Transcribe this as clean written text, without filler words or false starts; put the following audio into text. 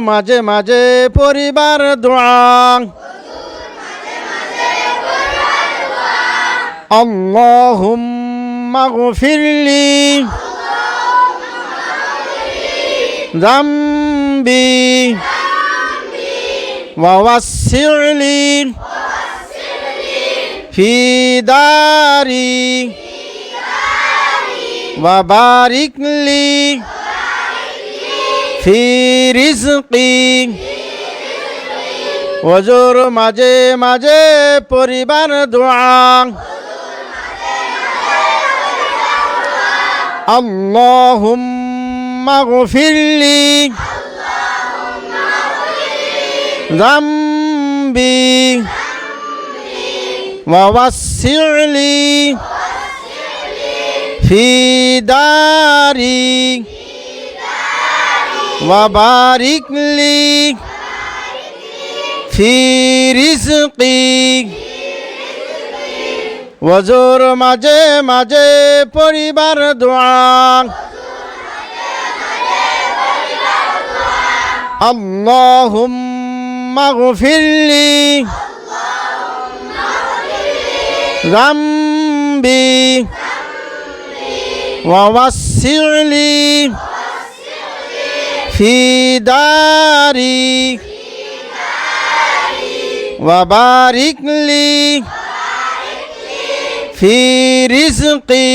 মাঝে মাঝে পরিবার দোয়া আল্লাহুম্মা গফিরলি যামবি ওয়া ওয়াসসি'লি ফি দারি ওয়া বারিক লি ফি রিজকি ওজোর মাঝে মাঝে পরিবার দোয়া আল্লাহুম্মা গফিরলি যামবি ওয়া ওয়াসসি'লি ফি দারি ওয়া বারিক লি ফি রিজকি ওজোর মাঝে মাঝে পরিবার দোয়া আল্লাহুম্মা গফিরলি যামবি ওয়া ওয়াসসি'লি ফি দারি ওয়া বারিক লি ফি রিজকি